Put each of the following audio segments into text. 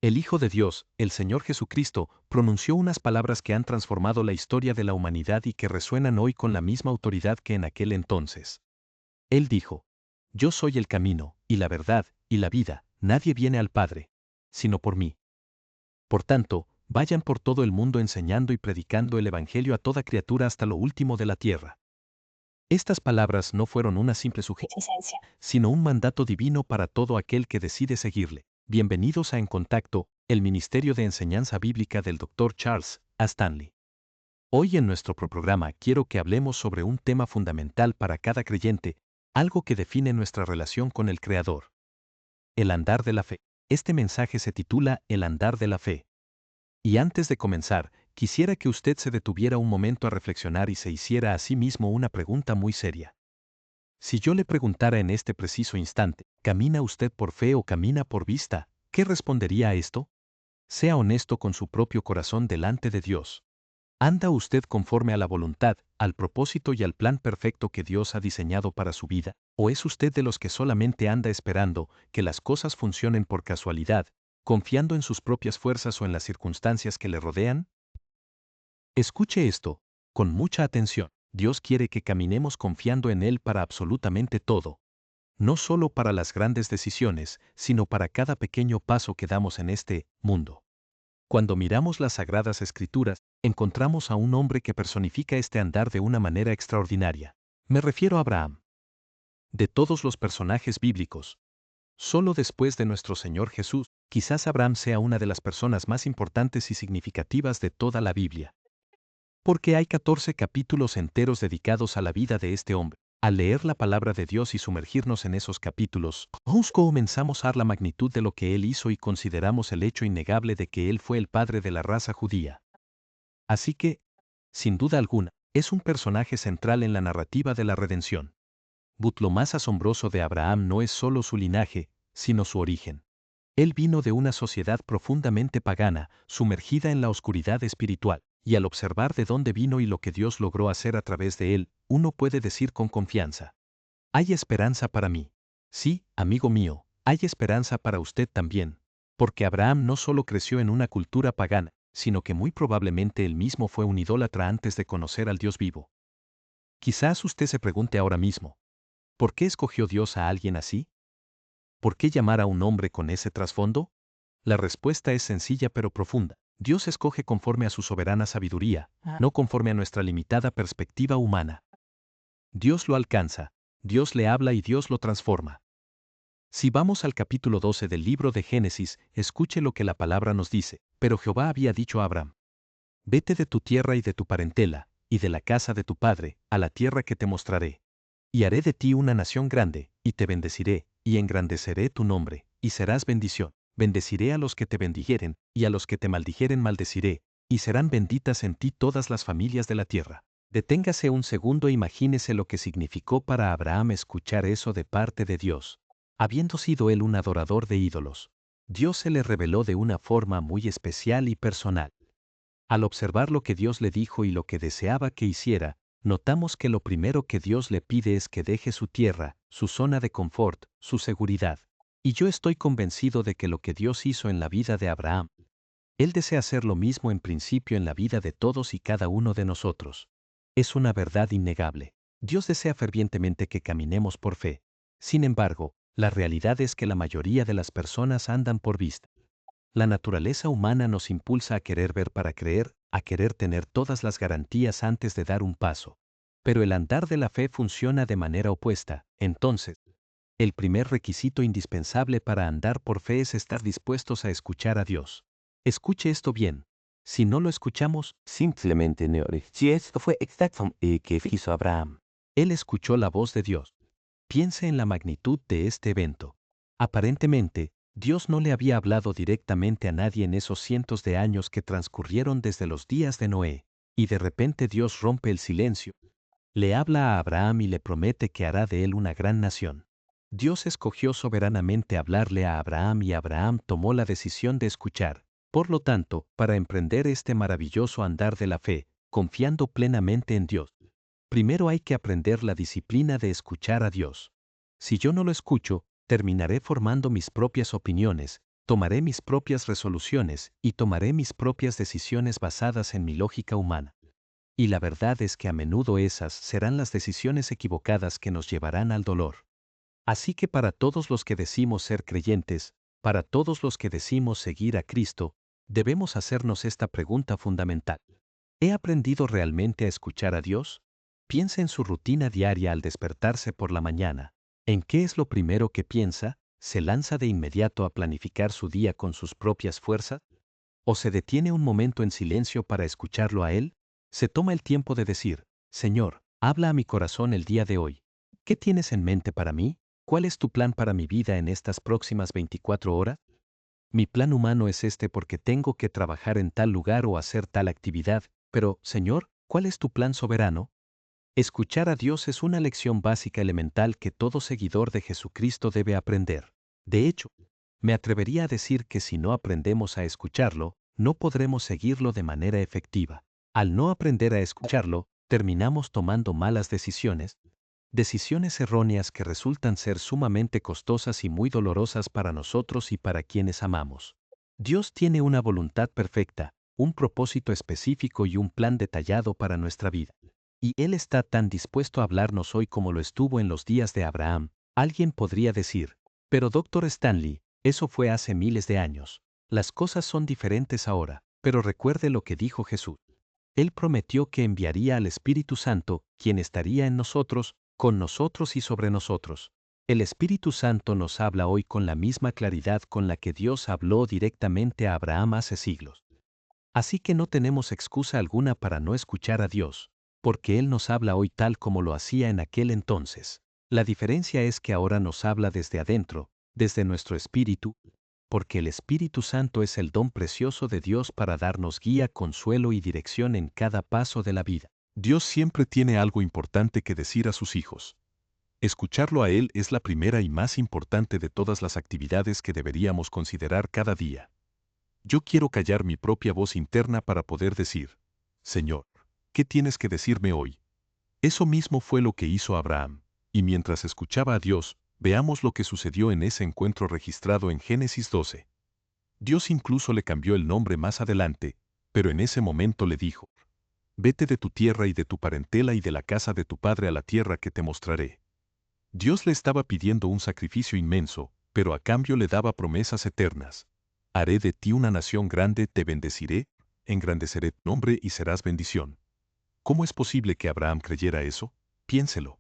El Hijo de Dios, el Señor Jesucristo, pronunció unas palabras que han transformado la historia de la humanidad y que resuenan hoy con la misma autoridad que en aquel entonces. Él dijo: Yo soy el camino, y la verdad, y la vida, nadie viene al Padre, sino por mí. Por tanto, vayan por todo el mundo enseñando y predicando el Evangelio a toda criatura hasta lo último de la tierra. Estas palabras no fueron una simple sugerencia, sino un mandato divino para todo aquel que decide seguirle. Bienvenidos a En Contacto, el Ministerio de Enseñanza Bíblica del Dr. Charles A. Stanley. Hoy en nuestro programa quiero que hablemos sobre un tema fundamental para cada creyente, algo que define nuestra relación con el Creador. El andar de la fe. Este mensaje se titula El andar de la fe. Y antes de comenzar, quisiera que usted se detuviera un momento a reflexionar y se hiciera a sí mismo una pregunta muy seria. Si yo le preguntara en este preciso instante, ¿camina usted por fe o camina por vista? ¿Qué respondería a esto? Sea honesto con su propio corazón delante de Dios. ¿Anda usted conforme a la voluntad, al propósito y al plan perfecto que Dios ha diseñado para su vida? ¿O es usted de los que solamente anda esperando que las cosas funcionen por casualidad, confiando en sus propias fuerzas o en las circunstancias que le rodean? Escuche esto, con mucha atención. Dios quiere que caminemos confiando en Él para absolutamente todo. No solo para las grandes decisiones, sino para cada pequeño paso que damos en este mundo. Cuando miramos las Sagradas Escrituras, encontramos a un hombre que personifica este andar de una manera extraordinaria. Me refiero a Abraham. De todos los personajes bíblicos, solo después de nuestro Señor Jesús, quizás Abraham sea una de las personas más importantes y significativas de toda la Biblia. Porque hay 14 capítulos enteros dedicados a la vida de este hombre. Al leer la palabra de Dios y sumergirnos en esos capítulos, comenzamos a ver la magnitud de lo que Él hizo y consideramos el hecho innegable de que Él fue el padre de la raza judía. Así que, sin duda alguna, es un personaje central en la narrativa de la redención. But lo más asombroso de Abraham no es solo su linaje, sino su origen. Él vino de una sociedad profundamente pagana, sumergida en la oscuridad espiritual, y al observar de dónde vino y lo que Dios logró hacer a través de él, uno puede decir con confianza: hay esperanza para mí. Sí, amigo mío, hay esperanza para usted también. Porque Abraham no solo creció en una cultura pagana, sino que muy probablemente él mismo fue un idólatra antes de conocer al Dios vivo. Quizás usted se pregunte ahora mismo: ¿por qué escogió Dios a alguien así? ¿Por qué llamar a un hombre con ese trasfondo? La respuesta es sencilla pero profunda. Dios escoge conforme a su soberana sabiduría, no conforme a nuestra limitada perspectiva humana. Dios lo alcanza, Dios le habla y Dios lo transforma. Si vamos al capítulo 12 del libro de Génesis, escuche lo que la palabra nos dice. Pero Jehová había dicho a Abraham: vete de tu tierra y de tu parentela, y de la casa de tu padre, a la tierra que te mostraré. Y haré de ti una nación grande, y te bendeciré, y engrandeceré tu nombre, y serás bendición. Bendeciré a los que te bendijeren, y a los que te maldijeren maldeciré, y serán benditas en ti todas las familias de la tierra. Deténgase un segundo e imagínese lo que significó para Abraham escuchar eso de parte de Dios. Habiendo sido él un adorador de ídolos, Dios se le reveló de una forma muy especial y personal. Al observar lo que Dios le dijo y lo que deseaba que hiciera, notamos que lo primero que Dios le pide es que deje su tierra, su zona de confort, su seguridad. Y yo estoy convencido de que lo que Dios hizo en la vida de Abraham, Él desea hacer lo mismo en principio en la vida de todos y cada uno de nosotros. Es una verdad innegable. Dios desea fervientemente que caminemos por fe. Sin embargo, la realidad es que la mayoría de las personas andan por vista. La naturaleza humana nos impulsa a querer ver para creer, a querer tener todas las garantías antes de dar un paso. Pero el andar de la fe funciona de manera opuesta. Entonces, el primer requisito indispensable para andar por fe es estar dispuestos a escuchar a Dios. Escuche esto bien. Si no lo escuchamos, simplemente no. Si esto fue exactamente que hizo Abraham. Él escuchó la voz de Dios. Piense en la magnitud de este evento. Aparentemente, Dios no le había hablado directamente a nadie en esos cientos de años que transcurrieron desde los días de Noé, y de repente Dios rompe el silencio. Le habla a Abraham y le promete que hará de él una gran nación. Dios escogió soberanamente hablarle a Abraham y Abraham tomó la decisión de escuchar. Por lo tanto, para emprender este maravilloso andar de la fe, confiando plenamente en Dios, primero hay que aprender la disciplina de escuchar a Dios. Si yo no lo escucho, terminaré formando mis propias opiniones, Tomaré mis propias resoluciones y tomaré mis propias decisiones basadas en mi lógica humana. Y la verdad es que a menudo esas serán las decisiones equivocadas que nos llevarán al dolor. Así que para todos los que decimos ser creyentes, para todos los que decimos seguir a Cristo, debemos hacernos esta pregunta fundamental. ¿He aprendido realmente a escuchar a Dios? Piensa en su rutina diaria al despertarse por la mañana. ¿En qué es lo primero que piensa? ¿Se lanza de inmediato a planificar su día con sus propias fuerzas? ¿O se detiene un momento en silencio para escucharlo a Él? ¿Se toma el tiempo de decir, Señor, habla a mi corazón el día de hoy? ¿Qué tienes en mente para mí? ¿Cuál es tu plan para mi vida en estas próximas 24 horas? Mi plan humano es este porque tengo que trabajar en tal lugar o hacer tal actividad, pero, Señor, ¿cuál es tu plan soberano? Escuchar a Dios es una lección básica elemental que todo seguidor de Jesucristo debe aprender. De hecho, me atrevería a decir que si no aprendemos a escucharlo, no podremos seguirlo de manera efectiva. Al no aprender a escucharlo, terminamos tomando malas decisiones, decisiones erróneas que resultan ser sumamente costosas y muy dolorosas para nosotros y para quienes amamos. Dios tiene una voluntad perfecta, un propósito específico y un plan detallado para nuestra vida. Y Él está tan dispuesto a hablarnos hoy como lo estuvo en los días de Abraham. Alguien podría decir, pero Dr. Stanley, eso fue hace miles de años. Las cosas son diferentes ahora, pero recuerde lo que dijo Jesús. Él prometió que enviaría al Espíritu Santo, quien estaría en nosotros, con nosotros y sobre nosotros. El Espíritu Santo nos habla hoy con la misma claridad con la que Dios habló directamente a Abraham hace siglos. Así que no tenemos excusa alguna para no escuchar a Dios, porque Él nos habla hoy tal como lo hacía en aquel entonces. La diferencia es que ahora nos habla desde adentro, desde nuestro espíritu, porque el Espíritu Santo es el don precioso de Dios para darnos guía, consuelo y dirección en cada paso de la vida. Dios siempre tiene algo importante que decir a sus hijos. Escucharlo a Él es la primera y más importante de todas las actividades que deberíamos considerar cada día. Yo quiero callar mi propia voz interna para poder decir, Señor, ¿qué tienes que decirme hoy? Eso mismo fue lo que hizo Abraham, y mientras escuchaba a Dios, veamos lo que sucedió en ese encuentro registrado en Génesis 12. Dios incluso le cambió el nombre más adelante, pero en ese momento le dijo, vete de tu tierra y de tu parentela y de la casa de tu padre a la tierra que te mostraré. Dios le estaba pidiendo un sacrificio inmenso, pero a cambio le daba promesas eternas. Haré de ti una nación grande, te bendeciré, engrandeceré tu nombre y serás bendición. ¿Cómo es posible que Abraham creyera eso? Piénselo.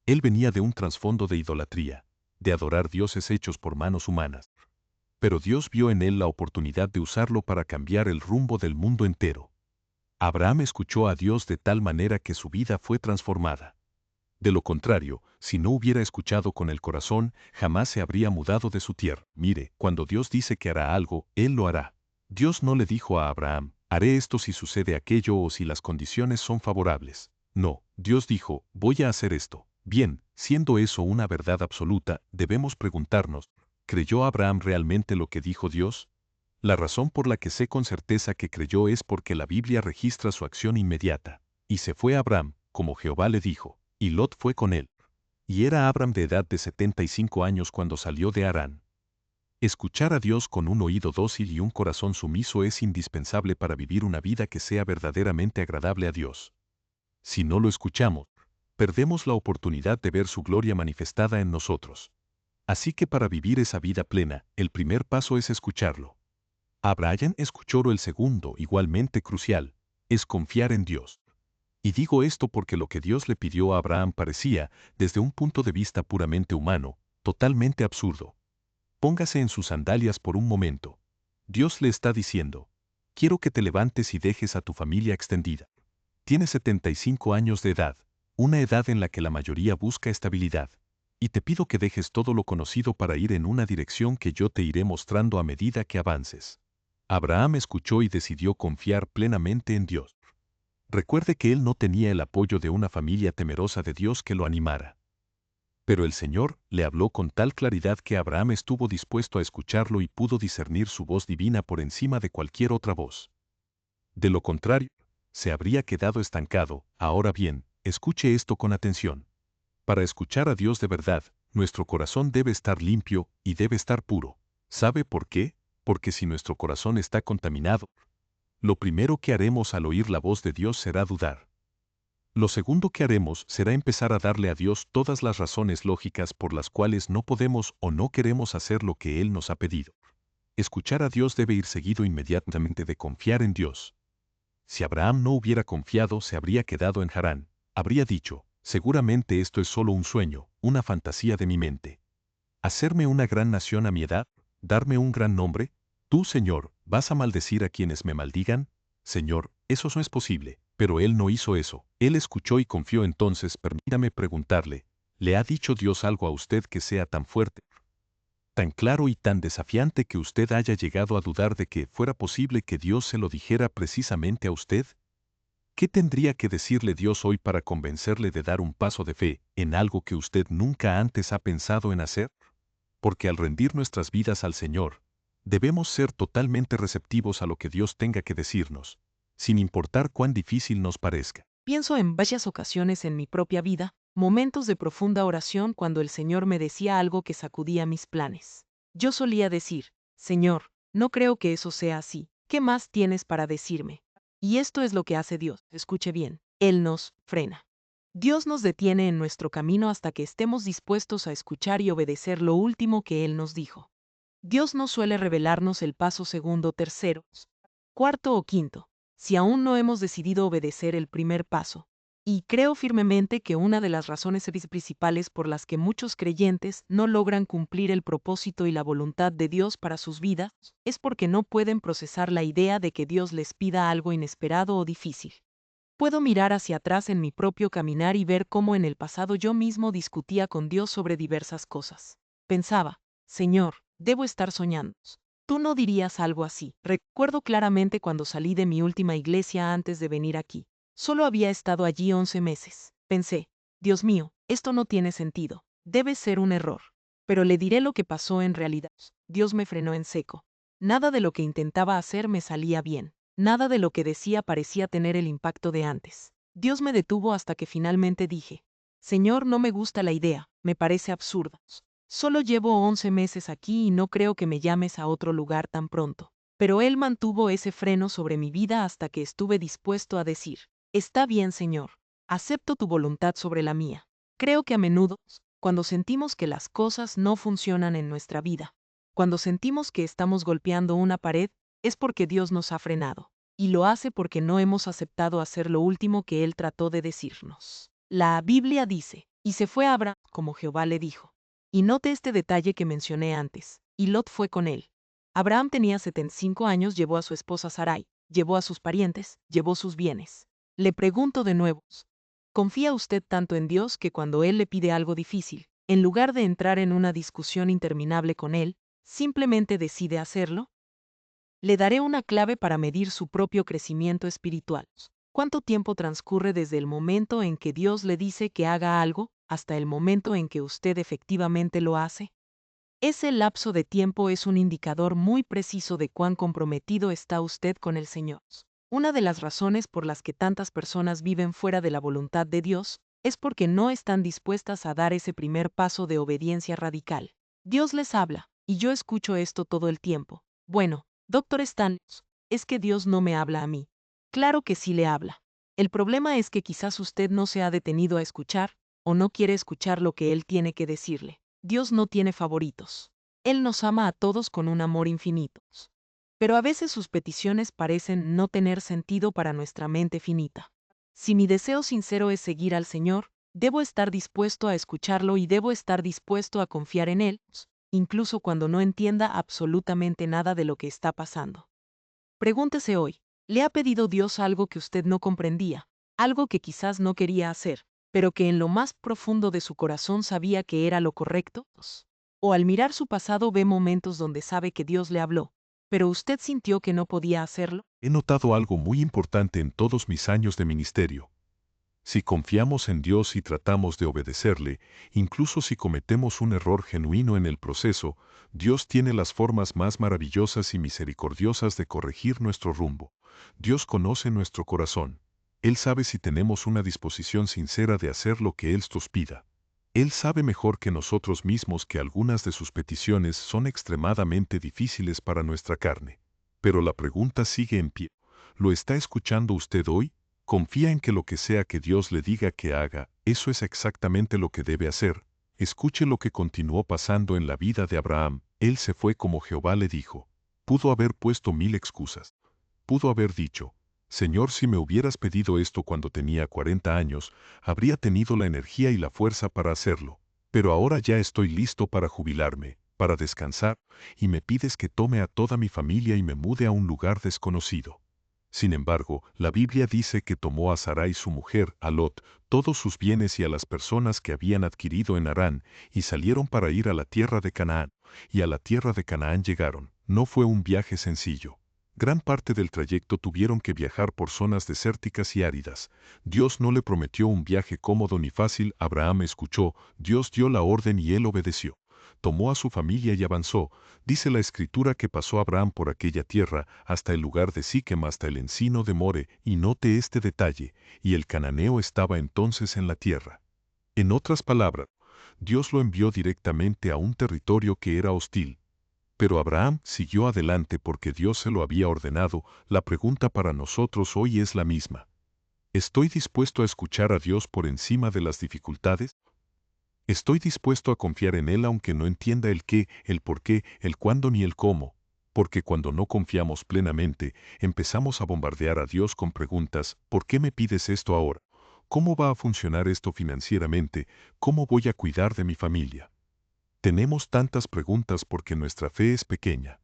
Él venía de un trasfondo de idolatría, de adorar dioses hechos por manos humanas. Pero Dios vio en él la oportunidad de usarlo para cambiar el rumbo del mundo entero. Abraham escuchó a Dios de tal manera que su vida fue transformada. De lo contrario, si no hubiera escuchado con el corazón, jamás se habría mudado de su tierra. Mire, cuando Dios dice que hará algo, Él lo hará. Dios no le dijo a Abraham, haré esto si sucede aquello o si las condiciones son favorables. No, Dios dijo, voy a hacer esto. Bien, siendo eso una verdad absoluta, debemos preguntarnos, ¿creyó Abraham realmente lo que dijo Dios? La razón por la que sé con certeza que creyó es porque la Biblia registra su acción inmediata. Y se fue Abraham, como Jehová le dijo, y Lot fue con él. Y era Abraham de edad de 75 años cuando salió de Harán. Escuchar a Dios con un oído dócil y un corazón sumiso es indispensable para vivir una vida que sea verdaderamente agradable a Dios. Si no lo escuchamos, perdemos la oportunidad de ver su gloria manifestada en nosotros. Así que para vivir esa vida plena, el primer paso es escucharlo. Abraham escuchó el segundo, igualmente crucial, es confiar en Dios. Y digo esto porque lo que Dios le pidió a Abraham parecía, desde un punto de vista puramente humano, totalmente absurdo. Póngase en sus sandalias por un momento. Dios le está diciendo, quiero que te levantes y dejes a tu familia extendida. Tienes 75 años de edad, una edad en la que la mayoría busca estabilidad. Y te pido que dejes todo lo conocido para ir en una dirección que yo te iré mostrando a medida que avances. Abraham escuchó y decidió confiar plenamente en Dios. Recuerde que él no tenía el apoyo de una familia temerosa de Dios que lo animara. Pero el Señor le habló con tal claridad que Abraham estuvo dispuesto a escucharlo y pudo discernir su voz divina por encima de cualquier otra voz. De lo contrario, se habría quedado estancado. Ahora bien, escuche esto con atención. Para escuchar a Dios de verdad, nuestro corazón debe estar limpio y debe estar puro. ¿Sabe por qué? porque si nuestro corazón está contaminado, lo primero que haremos al oír la voz de Dios será dudar. Lo segundo que haremos será empezar a darle a Dios todas las razones lógicas por las cuales no podemos o no queremos hacer lo que Él nos ha pedido. Escuchar a Dios debe ir seguido inmediatamente de confiar en Dios. Si Abraham no hubiera confiado, se habría quedado en Harán. Habría dicho, seguramente esto es solo un sueño, una fantasía de mi mente. ¿Hacerme una gran nación a mi edad? ¿Darme un gran nombre? Tú, Señor, ¿vas a maldecir a quienes me maldigan? Señor, eso no es posible. Pero él no hizo eso. Él escuchó y confió. Entonces, permítame preguntarle, ¿le ha dicho Dios algo a usted que sea tan fuerte, tan claro y tan desafiante que usted haya llegado a dudar de que fuera posible que Dios se lo dijera precisamente a usted? ¿Qué tendría que decirle Dios hoy para convencerle de dar un paso de fe en algo que usted nunca antes ha pensado en hacer? Porque al rendir nuestras vidas al Señor, debemos ser totalmente receptivos a lo que Dios tenga que decirnos, sin importar cuán difícil nos parezca. Pienso en varias ocasiones en mi propia vida, momentos de profunda oración cuando el Señor me decía algo que sacudía mis planes. Yo solía decir, Señor, no creo que eso sea así, ¿qué más tienes para decirme? Y esto es lo que hace Dios, escuche bien, Él nos frena. Dios nos detiene en nuestro camino hasta que estemos dispuestos a escuchar y obedecer lo último que Él nos dijo. Dios no suele revelarnos el paso segundo, tercero, cuarto o quinto, si aún no hemos decidido obedecer el primer paso. Y creo firmemente que una de las razones principales por las que muchos creyentes no logran cumplir el propósito y la voluntad de Dios para sus vidas es porque no pueden procesar la idea de que Dios les pida algo inesperado o difícil. Puedo mirar hacia atrás en mi propio caminar y ver cómo en el pasado yo mismo discutía con Dios sobre diversas cosas. Pensaba, Señor, debo estar soñando. Tú no dirías algo así. Recuerdo claramente cuando salí de mi última iglesia antes de venir aquí. Solo había estado allí 11 meses. Pensé, Dios mío, esto no tiene sentido. Debe ser un error. Pero le diré lo que pasó en realidad. Dios me frenó en seco. Nada de lo que intentaba hacer me salía bien. Nada de lo que decía parecía tener el impacto de antes. Dios me detuvo hasta que finalmente dije, Señor, no me gusta la idea, me parece absurda. Solo llevo 11 meses aquí y no creo que me llames a otro lugar tan pronto. Pero Él mantuvo ese freno sobre mi vida hasta que estuve dispuesto a decir, está bien, Señor, acepto tu voluntad sobre la mía. Creo que a menudo, cuando sentimos que las cosas no funcionan en nuestra vida, cuando sentimos que estamos golpeando una pared, es porque Dios nos ha frenado, y lo hace porque no hemos aceptado hacer lo último que Él trató de decirnos. La Biblia dice, y se fue Abraham, como Jehová le dijo. Y note este detalle que mencioné antes, y Lot fue con él. Abraham tenía 75 años, llevó a su esposa Sarai, llevó a sus parientes, llevó sus bienes. Le pregunto de nuevo, ¿confía usted tanto en Dios que cuando Él le pide algo difícil, en lugar de entrar en una discusión interminable con Él, simplemente decide hacerlo? Le daré una clave para medir su propio crecimiento espiritual. ¿Cuánto tiempo transcurre desde el momento en que Dios le dice que haga algo hasta el momento en que usted efectivamente lo hace? Ese lapso de tiempo es un indicador muy preciso de cuán comprometido está usted con el Señor. Una de las razones por las que tantas personas viven fuera de la voluntad de Dios es porque no están dispuestas a dar ese primer paso de obediencia radical. Dios les habla, y yo escucho esto todo el tiempo. Bueno, Dr. Stan, es que Dios no me habla a mí. Claro que sí le habla. El problema es que quizás usted no se ha detenido a escuchar, o no quiere escuchar lo que Él tiene que decirle. Dios no tiene favoritos. Él nos ama a todos con un amor infinito. Pero a veces sus peticiones parecen no tener sentido para nuestra mente finita. Si mi deseo sincero es seguir al Señor, debo estar dispuesto a escucharlo y debo estar dispuesto a confiar en Él, incluso cuando no entienda absolutamente nada de lo que está pasando. Pregúntese hoy, ¿le ha pedido Dios algo que usted no comprendía, algo que quizás no quería hacer, pero que en lo más profundo de su corazón sabía que era lo correcto? O al mirar su pasado ve momentos donde sabe que Dios le habló, pero usted sintió que no podía hacerlo. He notado algo muy importante en todos mis años de ministerio. Si confiamos en Dios y tratamos de obedecerle, incluso si cometemos un error genuino en el proceso, Dios tiene las formas más maravillosas y misericordiosas de corregir nuestro rumbo. Dios conoce nuestro corazón. Él sabe si tenemos una disposición sincera de hacer lo que Él nos pida. Él sabe mejor que nosotros mismos que algunas de sus peticiones son extremadamente difíciles para nuestra carne. Pero la pregunta sigue en pie. ¿Lo está escuchando usted hoy? ¿Confía en que lo que sea que Dios le diga que haga, eso es exactamente lo que debe hacer? Escuche lo que continuó pasando en la vida de Abraham. Él se fue como Jehová le dijo. Pudo haber puesto 1000 excusas. Pudo haber dicho, Señor, si me hubieras pedido esto cuando tenía 40 años, habría tenido la energía y la fuerza para hacerlo. Pero ahora ya estoy listo para jubilarme, para descansar, y me pides que tome a toda mi familia y me mude a un lugar desconocido. Sin embargo, la Biblia dice que tomó a Sarai su mujer, a Lot, todos sus bienes y a las personas que habían adquirido en Harán, y salieron para ir a la tierra de Canaán. Y a la tierra de Canaán llegaron. No fue un viaje sencillo. Gran parte del trayecto tuvieron que viajar por zonas desérticas y áridas. Dios no le prometió un viaje cómodo ni fácil. Abraham escuchó, Dios dio la orden y él obedeció. Tomó a su familia y avanzó. Dice la Escritura que pasó Abraham por aquella tierra hasta el lugar de Siquem, hasta el encino de More, y note este detalle, y el cananeo estaba entonces en la tierra. En otras palabras, Dios lo envió directamente a un territorio que era hostil. Pero Abraham siguió adelante porque Dios se lo había ordenado. La pregunta para nosotros hoy es la misma. ¿Estoy dispuesto a escuchar a Dios por encima de las dificultades? ¿Estoy dispuesto a confiar en Él aunque no entienda el qué, el por qué, el cuándo ni el cómo? Porque cuando no confiamos plenamente, empezamos a bombardear a Dios con preguntas: ¿por qué me pides esto ahora? ¿Cómo va a funcionar esto financieramente? ¿Cómo voy a cuidar de mi familia? Tenemos tantas preguntas porque nuestra fe es pequeña.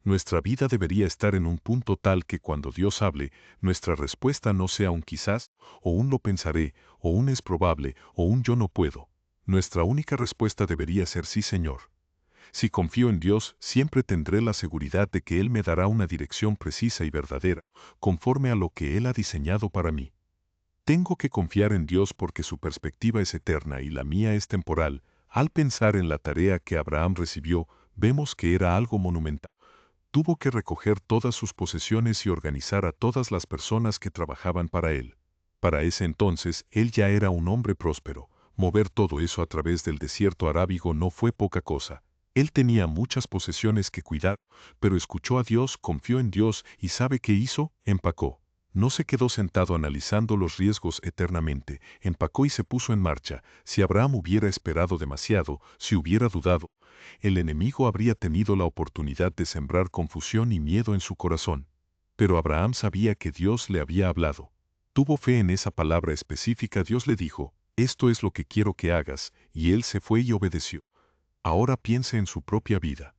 Nuestra vida debería estar en un punto tal que cuando Dios hable, nuestra respuesta no sea un quizás, o un lo pensaré, o un es probable, o un yo no puedo. Nuestra única respuesta debería ser sí, Señor. Si confío en Dios, siempre tendré la seguridad de que Él me dará una dirección precisa y verdadera, conforme a lo que Él ha diseñado para mí. Tengo que confiar en Dios porque su perspectiva es eterna y la mía es temporal. Al pensar en la tarea que Abraham recibió, vemos que era algo monumental. Tuvo que recoger todas sus posesiones y organizar a todas las personas que trabajaban para él. Para ese entonces, él ya era un hombre próspero. Mover todo eso a través del desierto arábigo no fue poca cosa. Él tenía muchas posesiones que cuidar, pero escuchó a Dios, confió en Dios y ¿sabe qué hizo? Empacó. No se quedó sentado analizando los riesgos eternamente, empacó y se puso en marcha. Si Abraham hubiera esperado demasiado, si hubiera dudado, el enemigo habría tenido la oportunidad de sembrar confusión y miedo en su corazón. Pero Abraham sabía que Dios le había hablado. Tuvo fe en esa palabra específica. Dios le dijo, esto es lo que quiero que hagas, y él se fue y obedeció. Ahora piense en su propia vida.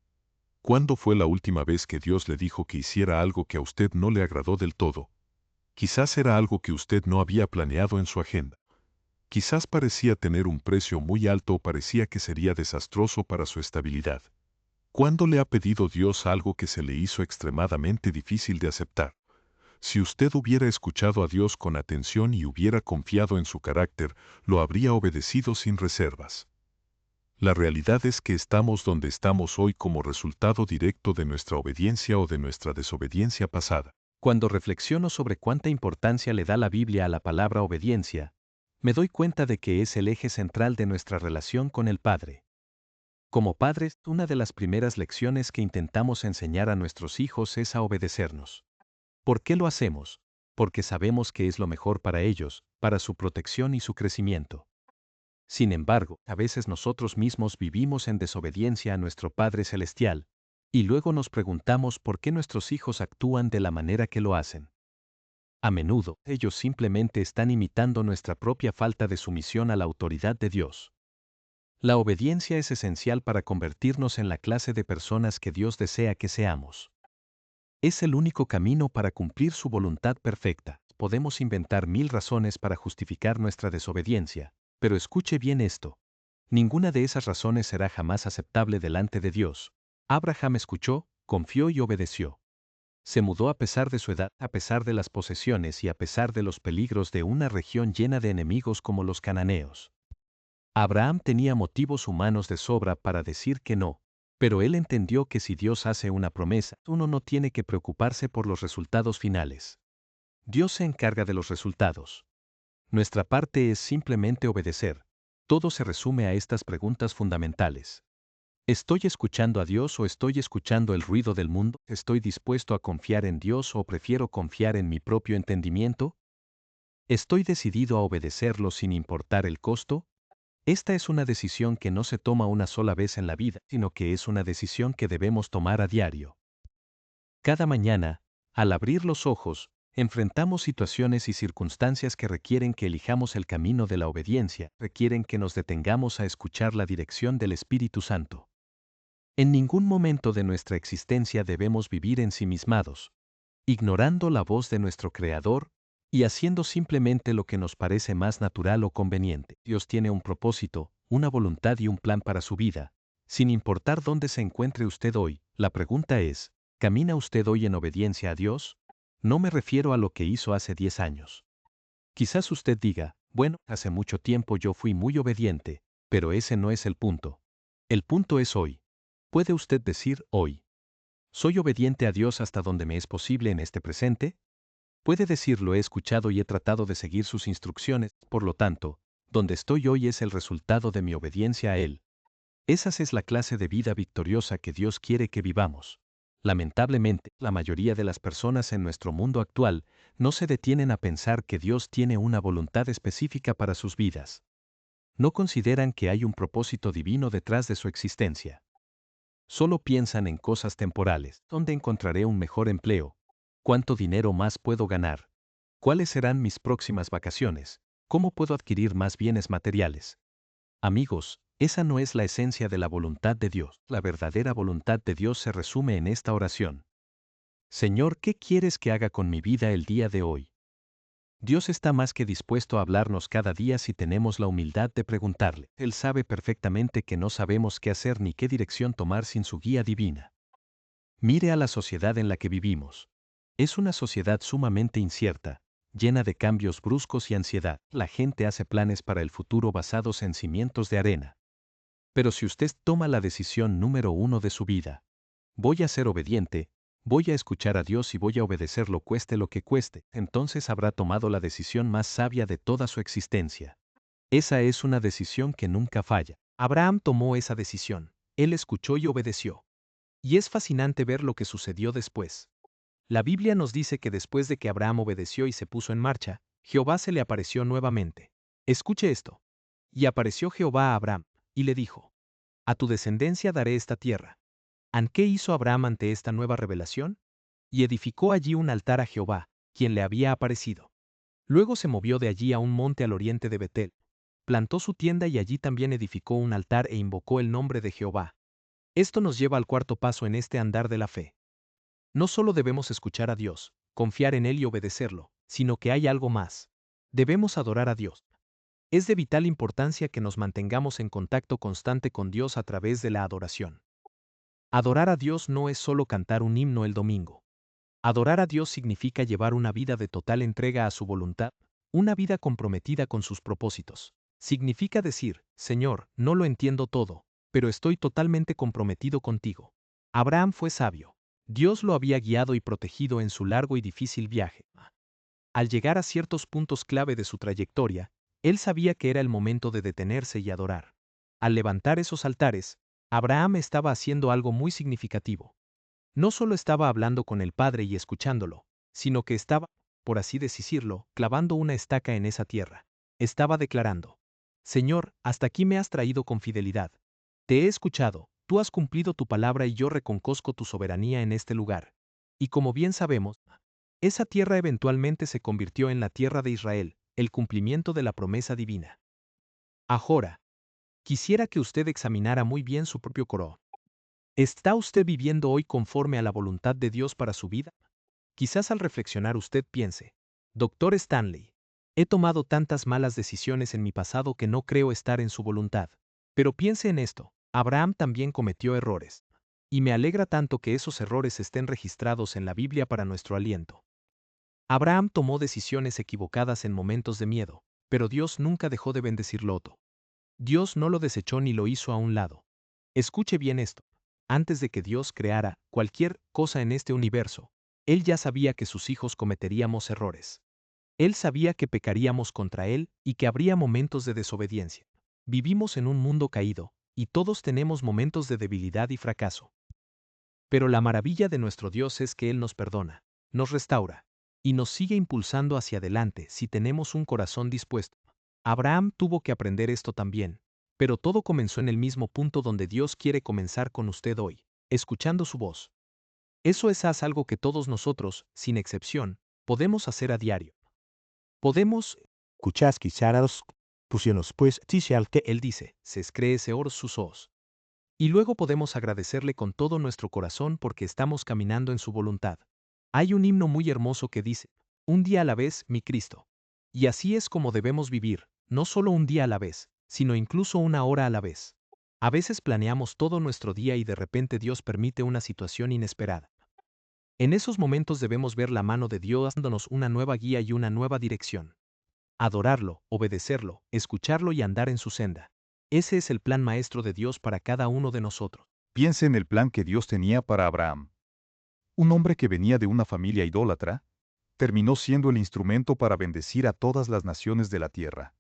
¿Cuándo fue la última vez que Dios le dijo que hiciera algo que a usted no le agradó del todo? Quizás era algo que usted no había planeado en su agenda. Quizás parecía tener un precio muy alto o parecía que sería desastroso para su estabilidad. ¿Cuándo le ha pedido Dios algo que se le hizo extremadamente difícil de aceptar? Si usted hubiera escuchado a Dios con atención y hubiera confiado en su carácter, lo habría obedecido sin reservas. La realidad es que estamos donde estamos hoy como resultado directo de nuestra obediencia o de nuestra desobediencia pasada. Cuando reflexiono sobre cuánta importancia le da la Biblia a la palabra obediencia, me doy cuenta de que es el eje central de nuestra relación con el Padre. Como padres, una de las primeras lecciones que intentamos enseñar a nuestros hijos es a obedecernos. ¿Por qué lo hacemos? Porque sabemos que es lo mejor para ellos, para su protección y su crecimiento. Sin embargo, a veces nosotros mismos vivimos en desobediencia a nuestro Padre Celestial, y luego nos preguntamos por qué nuestros hijos actúan de la manera que lo hacen. A menudo, ellos simplemente están imitando nuestra propia falta de sumisión a la autoridad de Dios. La obediencia es esencial para convertirnos en la clase de personas que Dios desea que seamos. Es el único camino para cumplir su voluntad perfecta. Podemos inventar 1000 razones para justificar nuestra desobediencia, pero escuche bien esto. Ninguna de esas razones será jamás aceptable delante de Dios. Abraham escuchó, confió y obedeció. Se mudó a pesar de su edad, a pesar de las posesiones y a pesar de los peligros de una región llena de enemigos como los cananeos. Abraham tenía motivos humanos de sobra para decir que no, pero él entendió que si Dios hace una promesa, uno no tiene que preocuparse por los resultados finales. Dios se encarga de los resultados. Nuestra parte es simplemente obedecer. Todo se resume a estas preguntas fundamentales. ¿Estoy escuchando a Dios o estoy escuchando el ruido del mundo? ¿Estoy dispuesto a confiar en Dios o prefiero confiar en mi propio entendimiento? ¿Estoy decidido a obedecerlo sin importar el costo? Esta es una decisión que no se toma una sola vez en la vida, sino que es una decisión que debemos tomar a diario. Cada mañana, al abrir los ojos, enfrentamos situaciones y circunstancias que requieren que elijamos el camino de la obediencia, requieren que nos detengamos a escuchar la dirección del Espíritu Santo. En ningún momento de nuestra existencia debemos vivir ensimismados, ignorando la voz de nuestro Creador y haciendo simplemente lo que nos parece más natural o conveniente. Dios tiene un propósito, una voluntad y un plan para su vida. Sin importar dónde se encuentre usted hoy, la pregunta es, ¿camina usted hoy en obediencia a Dios? No me refiero a lo que hizo hace 10 años. Quizás usted diga, bueno, hace mucho tiempo yo fui muy obediente, pero ese no es el punto. El punto es hoy. ¿Puede usted decir hoy? ¿Soy obediente a Dios hasta donde me es posible en este presente? Puede decirlo, he escuchado y he tratado de seguir sus instrucciones, por lo tanto, donde estoy hoy es el resultado de mi obediencia a Él. Esa es la clase de vida victoriosa que Dios quiere que vivamos. Lamentablemente, la mayoría de las personas en nuestro mundo actual no se detienen a pensar que Dios tiene una voluntad específica para sus vidas. No consideran que hay un propósito divino detrás de su existencia. Solo piensan en cosas temporales. ¿Dónde encontraré un mejor empleo? ¿Cuánto dinero más puedo ganar? ¿Cuáles serán mis próximas vacaciones? ¿Cómo puedo adquirir más bienes materiales? Amigos, esa no es la esencia de la voluntad de Dios. La verdadera voluntad de Dios se resume en esta oración. Señor, ¿qué quieres que haga con mi vida el día de hoy? Dios está más que dispuesto a hablarnos cada día si tenemos la humildad de preguntarle. Él sabe perfectamente que no sabemos qué hacer ni qué dirección tomar sin su guía divina. Mire a la sociedad en la que vivimos. Es una sociedad sumamente incierta, llena de cambios bruscos y ansiedad. La gente hace planes para el futuro basados en cimientos de arena. Pero si usted toma la decisión número 1 de su vida, voy a ser obediente, voy a escuchar a Dios y voy a obedecerlo cueste lo que cueste, entonces habrá tomado la decisión más sabia de toda su existencia. Esa es una decisión que nunca falla. Abraham tomó esa decisión. Él escuchó y obedeció. Y es fascinante ver lo que sucedió después. La Biblia nos dice que después de que Abraham obedeció y se puso en marcha, Jehová se le apareció nuevamente. Escuche esto. Y apareció Jehová a Abraham, y le dijo: A tu descendencia daré esta tierra. ¿Qué hizo Abraham ante esta nueva revelación? Y edificó allí un altar a Jehová, quien le había aparecido. Luego se movió de allí a un monte al oriente de Betel. Plantó su tienda y allí también edificó un altar e invocó el nombre de Jehová. Esto nos lleva al cuarto paso en este andar de la fe. No solo debemos escuchar a Dios, confiar en Él y obedecerlo, sino que hay algo más. Debemos adorar a Dios. Es de vital importancia que nos mantengamos en contacto constante con Dios a través de la adoración. Adorar a Dios no es solo cantar un himno el domingo. Adorar a Dios significa llevar una vida de total entrega a su voluntad, una vida comprometida con sus propósitos. Significa decir: Señor, no lo entiendo todo, pero estoy totalmente comprometido contigo. Abraham fue sabio. Dios lo había guiado y protegido en su largo y difícil viaje. Al llegar a ciertos puntos clave de su trayectoria, él sabía que era el momento de detenerse y adorar. Al levantar esos altares, Abraham estaba haciendo algo muy significativo. No solo estaba hablando con el Padre y escuchándolo, sino que estaba, por así decirlo, clavando una estaca en esa tierra. Estaba declarando: Señor, hasta aquí me has traído con fidelidad. Te he escuchado, tú has cumplido tu palabra y yo reconozco tu soberanía en este lugar. Y como bien sabemos, esa tierra eventualmente se convirtió en la tierra de Israel, el cumplimiento de la promesa divina. Ahora, quisiera que usted examinara muy bien su propio corazón. ¿Está usted viviendo hoy conforme a la voluntad de Dios para su vida? Quizás al reflexionar usted piense: Doctor Stanley, he tomado tantas malas decisiones en mi pasado que no creo estar en su voluntad. Pero piense en esto: Abraham también cometió errores. Y me alegra tanto que esos errores estén registrados en la Biblia para nuestro aliento. Abraham tomó decisiones equivocadas en momentos de miedo, pero Dios nunca dejó de bendecirlo. Dios no lo desechó ni lo hizo a un lado. Escuche bien esto. Antes de que Dios creara cualquier cosa en este universo, Él ya sabía que sus hijos cometeríamos errores. Él sabía que pecaríamos contra Él y que habría momentos de desobediencia. Vivimos en un mundo caído, y todos tenemos momentos de debilidad y fracaso. Pero la maravilla de nuestro Dios es que Él nos perdona, nos restaura, y nos sigue impulsando hacia adelante si tenemos un corazón dispuesto. Abraham tuvo que aprender esto también, pero todo comenzó en el mismo punto donde Dios quiere comenzar con usted hoy, escuchando su voz. Eso es algo que todos nosotros, sin excepción, podemos hacer a diario. Podemos escuchar pusieron pues que Él dice, se escree seor sus ojos. Y luego podemos agradecerle con todo nuestro corazón porque estamos caminando en su voluntad. Hay un himno muy hermoso que dice, un día a la vez, mi Cristo. Y así es como debemos vivir, no solo un día a la vez, sino incluso una hora a la vez. A veces planeamos todo nuestro día y de repente Dios permite una situación inesperada. En esos momentos debemos ver la mano de Dios dándonos una nueva guía y una nueva dirección. Adorarlo, obedecerlo, escucharlo y andar en su senda. Ese es el plan maestro de Dios para cada uno de nosotros. Piense en el plan que Dios tenía para Abraham. Un hombre que venía de una familia idólatra, terminó siendo el instrumento para bendecir a todas las naciones de la tierra.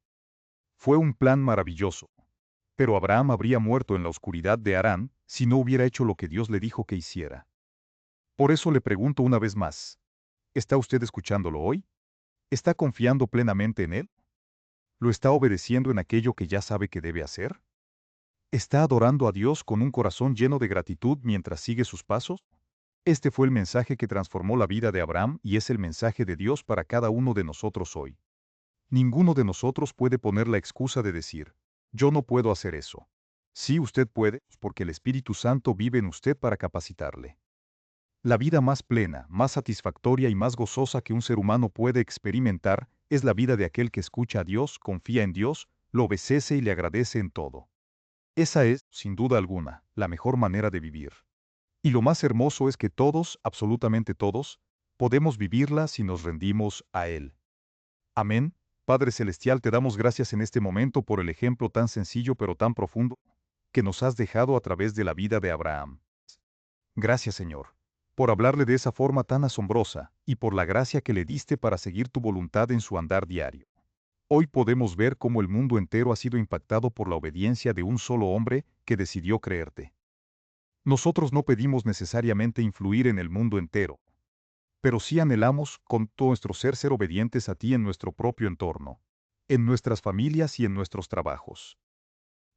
Fue un plan maravilloso. Pero Abraham habría muerto en la oscuridad de Harán si no hubiera hecho lo que Dios le dijo que hiciera. Por eso le pregunto una vez más, ¿está usted escuchándolo hoy? ¿Está confiando plenamente en Él? ¿Lo está obedeciendo en aquello que ya sabe que debe hacer? ¿Está adorando a Dios con un corazón lleno de gratitud mientras sigue sus pasos? Este fue el mensaje que transformó la vida de Abraham y es el mensaje de Dios para cada uno de nosotros hoy. Ninguno de nosotros puede poner la excusa de decir, yo no puedo hacer eso. Sí, usted puede, porque el Espíritu Santo vive en usted para capacitarle. La vida más plena, más satisfactoria y más gozosa que un ser humano puede experimentar es la vida de aquel que escucha a Dios, confía en Dios, lo obedece y le agradece en todo. Esa es, sin duda alguna, la mejor manera de vivir. Y lo más hermoso es que todos, absolutamente todos, podemos vivirla si nos rendimos a Él. Amén. Padre Celestial, te damos gracias en este momento por el ejemplo tan sencillo pero tan profundo que nos has dejado a través de la vida de Abraham. Gracias, Señor, por hablarle de esa forma tan asombrosa y por la gracia que le diste para seguir tu voluntad en su andar diario. Hoy podemos ver cómo el mundo entero ha sido impactado por la obediencia de un solo hombre que decidió creerte. Nosotros no pedimos necesariamente influir en el mundo entero, pero sí anhelamos con todo nuestro ser obedientes a ti en nuestro propio entorno, en nuestras familias y en nuestros trabajos.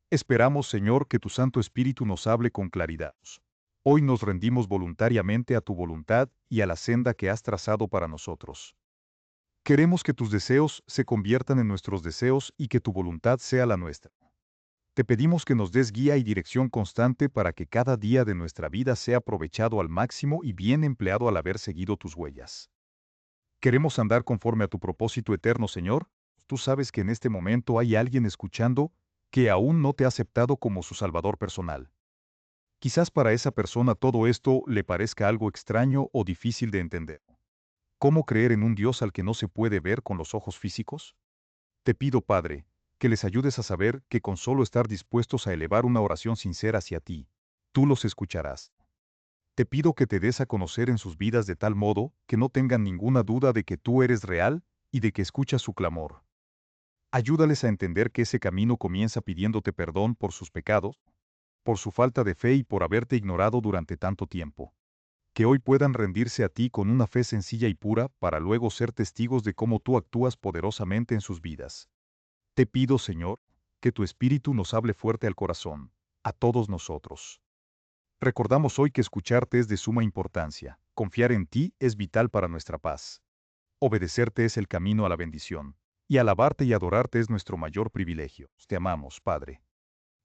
Esperamos, Señor, que tu Santo Espíritu nos hable con claridad. Hoy nos rendimos voluntariamente a tu voluntad y a la senda que has trazado para nosotros. Queremos que tus deseos se conviertan en nuestros deseos y que tu voluntad sea la nuestra. Te pedimos que nos des guía y dirección constante para que cada día de nuestra vida sea aprovechado al máximo y bien empleado al haber seguido tus huellas. Queremos andar conforme a tu propósito eterno, Señor. Tú sabes que en este momento hay alguien escuchando que aún no te ha aceptado como su Salvador personal. Quizás para esa persona todo esto le parezca algo extraño o difícil de entender. ¿Cómo creer en un Dios al que no se puede ver con los ojos físicos? Te pido, Padre, que les ayudes a saber que con solo estar dispuestos a elevar una oración sincera hacia ti, tú los escucharás. Te pido que te des a conocer en sus vidas de tal modo que no tengan ninguna duda de que tú eres real y de que escuchas su clamor. Ayúdales a entender que ese camino comienza pidiéndote perdón por sus pecados, por su falta de fe y por haberte ignorado durante tanto tiempo. Que hoy puedan rendirse a ti con una fe sencilla y pura para luego ser testigos de cómo tú actúas poderosamente en sus vidas. Te pido, Señor, que tu Espíritu nos hable fuerte al corazón, a todos nosotros. Recordamos hoy que escucharte es de suma importancia, confiar en ti es vital para nuestra paz. Obedecerte es el camino a la bendición, y alabarte y adorarte es nuestro mayor privilegio. Te amamos, Padre.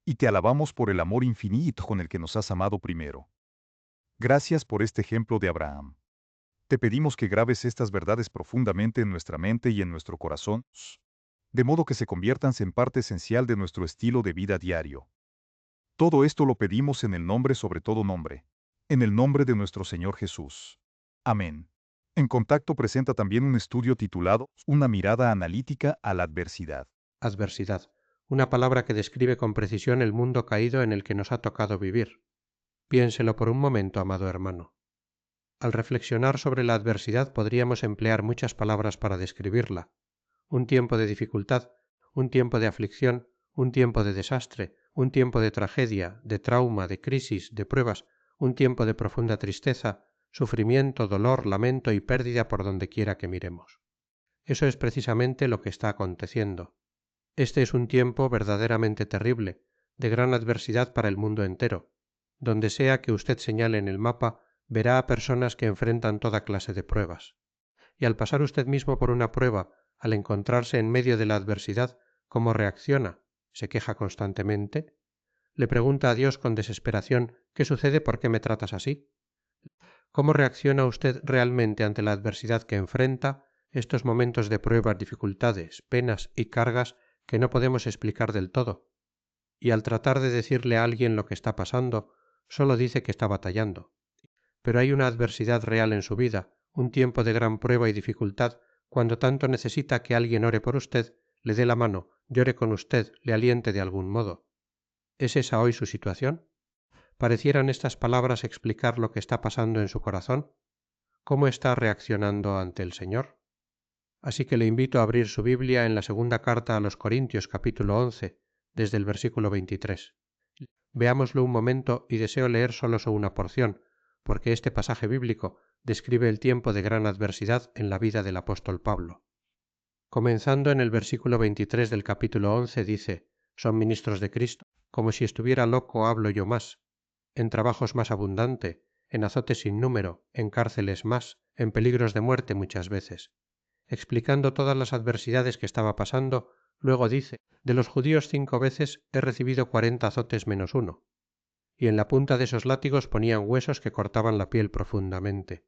Y te alabamos por el amor infinito con el que nos has amado primero. Gracias por este ejemplo de Abraham. Te pedimos que grabes estas verdades profundamente en nuestra mente y en nuestro corazón, de modo que se conviertan en parte esencial de nuestro estilo de vida diario. Todo esto lo pedimos en el nombre sobre todo nombre, en el nombre de nuestro Señor Jesús. Amén. En Contacto presenta también un estudio titulado Una mirada analítica a la adversidad. Adversidad, una palabra que describe con precisión el mundo caído en el que nos ha tocado vivir. Piénselo por un momento, amado hermano. Al reflexionar sobre la adversidad podríamos emplear muchas palabras para describirla. Un tiempo de dificultad, un tiempo de aflicción, un tiempo de desastre, un tiempo de tragedia, de trauma, de crisis, de pruebas, un tiempo de profunda tristeza, sufrimiento, dolor, lamento y pérdida por donde quiera que miremos. Eso es precisamente lo que está aconteciendo. Este es un tiempo verdaderamente terrible, de gran adversidad para el mundo entero. Donde sea que usted señale en el mapa, verá a personas que enfrentan toda clase de pruebas. Y al pasar usted mismo por una prueba, al encontrarse en medio de la adversidad, ¿cómo reacciona? ¿Se queja constantemente? ¿Le pregunta a Dios con desesperación, ¿qué sucede? ¿Por qué me tratas así? ¿Cómo reacciona usted realmente ante la adversidad que enfrenta, estos momentos de pruebas, dificultades, penas y cargas que no podemos explicar del todo? Y al tratar de decirle a alguien lo que está pasando, solo dice que está batallando. Pero hay una adversidad real en su vida, un tiempo de gran prueba y dificultad, cuando tanto necesita que alguien ore por usted, le dé la mano, llore con usted, le aliente de algún modo. ¿Es esa hoy su situación? ¿Parecieran estas palabras explicar lo que está pasando en su corazón? ¿Cómo está reaccionando ante el Señor? Así que le invito a abrir su Biblia en la segunda carta a los Corintios, capítulo 11, desde el versículo 23. Veámoslo un momento y deseo leer solo una porción, porque este pasaje bíblico describe el tiempo de gran adversidad en la vida del apóstol Pablo. Comenzando en el versículo 23 del capítulo 11 dice: «Son ministros de Cristo, como si estuviera loco hablo yo más, en trabajos más abundante, en azotes sin número, en cárceles más, en peligros de muerte muchas veces». Explicando todas las adversidades que estaba pasando, luego dice: «De los judíos 5 veces he recibido 40 azotes menos uno». Y en la punta de esos látigos ponían huesos que cortaban la piel profundamente.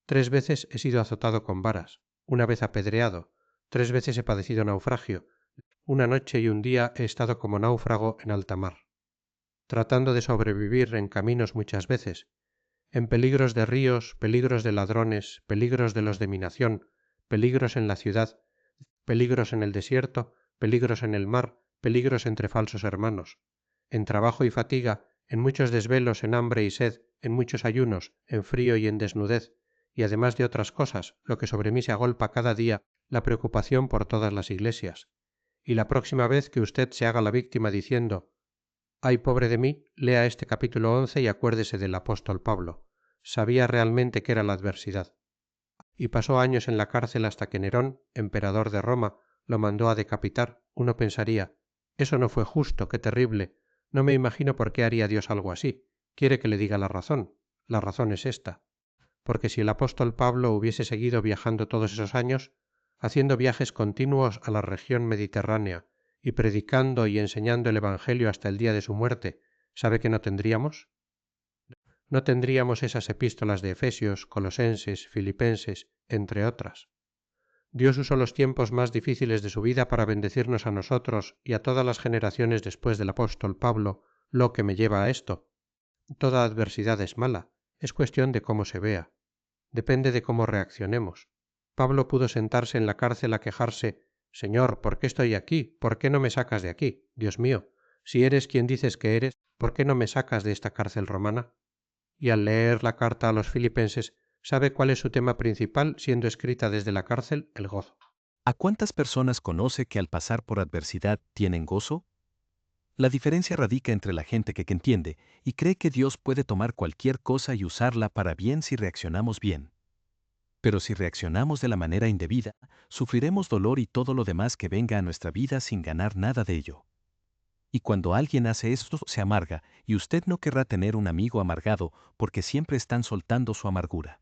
3 veces he sido azotado con varas, una vez apedreado, 3 veces he padecido naufragio, una noche y un día he estado como náufrago en alta mar, tratando de sobrevivir en caminos muchas veces, en peligros de ríos, peligros de ladrones, peligros de los de mi nación, peligros en la ciudad, peligros en el desierto, peligros en el mar, peligros entre falsos hermanos, en trabajo y fatiga, en muchos desvelos, en hambre y sed, en muchos ayunos, en frío y en desnudez, y además de otras cosas, lo que sobre mí se agolpa cada día, la preocupación por todas las iglesias. Y la próxima vez que usted se haga la víctima diciendo: «Ay, pobre de mí», lea este capítulo 11 y acuérdese del apóstol Pablo. Sabía realmente qué era la adversidad. Y pasó años en la cárcel hasta que Nerón, emperador de Roma, lo mandó a decapitar. Uno pensaría: «Eso no fue justo, qué terrible. No me imagino por qué haría Dios algo así. Quiere que le diga la razón. La razón es esta. Porque si el apóstol Pablo hubiese seguido viajando todos esos años, haciendo viajes continuos a la región mediterránea y predicando y enseñando el Evangelio hasta el día de su muerte, ¿sabe que no tendríamos? No tendríamos esas epístolas de Efesios, Colosenses, Filipenses, entre otras. Dios usó los tiempos más difíciles de su vida para bendecirnos a nosotros y a todas las generaciones después del apóstol Pablo, lo que me lleva a esto. Toda adversidad es mala, es cuestión de cómo se vea. Depende de cómo reaccionemos. Pablo pudo sentarse en la cárcel a quejarse: «Señor, ¿por qué estoy aquí? ¿Por qué no me sacas de aquí? Dios mío, si eres quien dices que eres, ¿por qué no me sacas de esta cárcel romana?». Y al leer la carta a los filipenses, ¿sabe cuál es su tema principal siendo escrita desde la cárcel? El gozo. ¿A cuántas personas conoce que al pasar por adversidad tienen gozo? La diferencia radica entre la gente que entiende y cree que Dios puede tomar cualquier cosa y usarla para bien si reaccionamos bien. Pero si reaccionamos de la manera indebida, sufriremos dolor y todo lo demás que venga a nuestra vida sin ganar nada de ello. Y cuando alguien hace esto, se amarga, y usted no querrá tener un amigo amargado porque siempre están soltando su amargura.